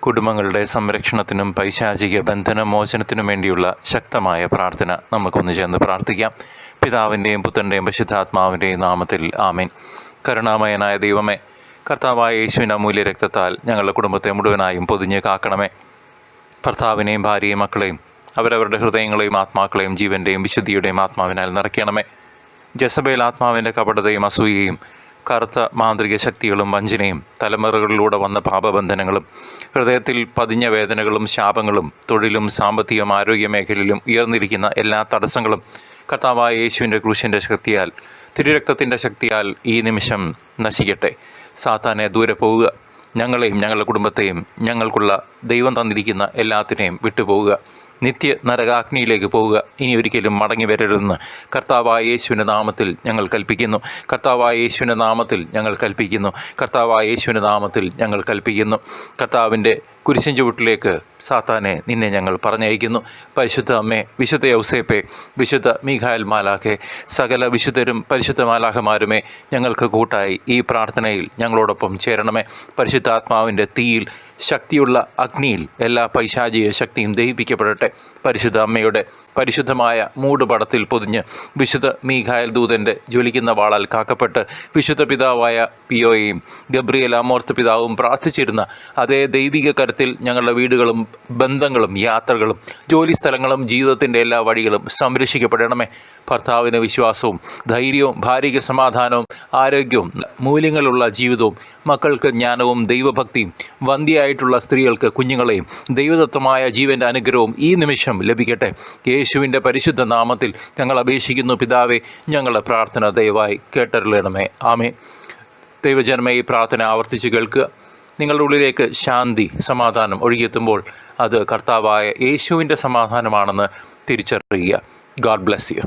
കുടുംബങ്ങളുടെ സംരക്ഷണത്തിനും പൈശാചിക ബന്ധനമോചനത്തിനും വേണ്ടിയുള്ള ശക്തമായ പ്രാർത്ഥന നമുക്കൊന്ന് ചേർന്ന് പ്രാർത്ഥിക്കാം. പിതാവിൻ്റെയും പുത്രൻ്റെയും പരിശുദ്ധാത്മാവിൻ്റെയും നാമത്തിൽ ആമേൻ. കരുണാമയനായ ദൈവമേ, കർത്താവായ യേശുവിൻ്റെ അമൂല്യ രക്തത്താൽ ഞങ്ങളുടെ കുടുംബത്തെ മുഴുവനായും പൊതിഞ്ഞ് കാക്കണമേ. ഭർത്താവിനെയും ഭാര്യയും മക്കളെയും അവരവരുടെ ഹൃദയങ്ങളെയും ആത്മാക്കളെയും ജീവൻ്റെയും വിശുദ്ധിയുടെയും ആത്മാവിനാൽ നിറയ്ക്കണമേ. ജസബേൽ ആത്മാവിൻ്റെ കപടതയും അസൂയയും കറുത്ത മാന്ത്രിക ശക്തികളും വഞ്ചനയും തലമുറകളിലൂടെ വന്ന പാപബന്ധനങ്ങളും ഹൃദയത്തിൽ പതിഞ്ഞ വേദനകളും ശാപങ്ങളും തൊഴിലും സാമ്പത്തികം ആരോഗ്യ മേഖലയിലും ഉയർന്നിരിക്കുന്ന എല്ലാ തടസ്സങ്ങളും കർത്താവായ യേശുവിൻ്റെ ക്രൂശിൻ്റെ ശക്തിയാൽ തിരുരക്തത്തിൻ്റെ ശക്തിയാൽ ഈ നിമിഷം നശിക്കട്ടെ. സാത്താനെ ദൂരെ പോവുക. ഞങ്ങളെയും ഞങ്ങളുടെ കുടുംബത്തെയും ഞങ്ങൾക്കുള്ള ദൈവം തന്നിരിക്കുന്ന എല്ലാത്തിനെയും വിട്ടുപോവുക. നിത്യ നരകാഗ്നിയിലേക്ക് പോവുക. ഇനി ഒരിക്കലും മടങ്ങി വരരുതെന്ന് കർത്താവായ യേശുവിൻ്റെ നാമത്തിൽ ഞങ്ങൾ കൽപ്പിക്കുന്നു. കർത്താവായ യേശുവിൻ്റെ നാമത്തിൽ ഞങ്ങൾ കൽപ്പിക്കുന്നു. കർത്താവായ യേശുവിൻ്റെ നാമത്തിൽ ഞങ്ങൾ കൽപ്പിക്കുന്നു. കർത്താവിൻ്റെ കുരിശിൻ ചുവട്ടിലേക്ക് സാത്താനെ നിന്നെ ഞങ്ങൾ പറഞ്ഞയക്കുന്നു. പരിശുദ്ധ അമ്മേ, വിശുദ്ധ യൗസേപ്പേ, വിശുദ്ധ മീഖായേൽ മാലാഖേ, സകല വിശുദ്ധരും പരിശുദ്ധ മാലാഖമാരുമേ, ഞങ്ങൾക്ക് കൂട്ടായി ഈ പ്രാർത്ഥനയിൽ ഞങ്ങളോടൊപ്പം ചേരണമേ. പരിശുദ്ധാത്മാവിൻ്റെ തീയിൽ, ശക്തിയുള്ള അഗ്നിയിൽ എല്ലാ പൈശാചിക ശക്തിയും ദഹിപ്പിക്കപ്പെടട്ടെ. പരിശുദ്ധ അമ്മയുടെ പരിശുദ്ധമായ മൂടുപടത്തിൽ പൊതിഞ്ഞ് വിശുദ്ധ മീഖായേൽ ദൂതൻ്റെ ജ്വലിക്കുന്ന വാളാൽ കാക്കപ്പെട്ട് വിശുദ്ധ പിതാവായ പിയോയെയും ഗബ്രിയേൽ അമോർത്ത് പിതാവും പ്രാർത്ഥിച്ചിരുന്ന അതേ ദൈവിക കരത്തിൽ ഞങ്ങളുടെ വീടുകളും ബന്ധങ്ങളും യാത്രകളും ജോലി സ്ഥലങ്ങളും ജീവിതത്തിൻ്റെ എല്ലാ വഴികളും സംരക്ഷിക്കപ്പെടണമേ. ഭർത്താവിന് വിശ്വാസവും ധൈര്യവും ഭാര്യയ്ക്ക് സമാധാനവും ആരോഗ്യവും മൂല്യങ്ങളുള്ള ജീവിതവും മക്കൾക്ക് ജ്ഞാനവും ദൈവഭക്തിയും വന്ധ്യയായിട്ടുള്ള സ്ത്രീകൾക്ക് കുഞ്ഞുങ്ങളെയും ദൈവദത്തമായ ജീവൻ്റെ അനുഗ്രഹവും ഈ നിമിഷം ലഭിക്കട്ടെ. യേശുവിൻ്റെ പരിശുദ്ധ നാമത്തിൽ ഞങ്ങൾ അപേക്ഷിക്കുന്നു. പിതാവേ, ഞങ്ങളുടെ പ്രാർത്ഥന ദയവായി കേട്ടരുളണമേ. ആമേൻ. ദൈവജനമേ, ഈ പ്രാർത്ഥന ആവർത്തിച്ച് കേൾക്കുക. നിങ്ങളുടെ ഉള്ളിലേക്ക് ശാന്തി, സമാധാനം ഒഴുകിയെത്തുമ്പോൾ അത് കർത്താവായ യേശുവിൻ്റെ സമാധാനമാണെന്ന് തിരിച്ചറിയുക. God bless you.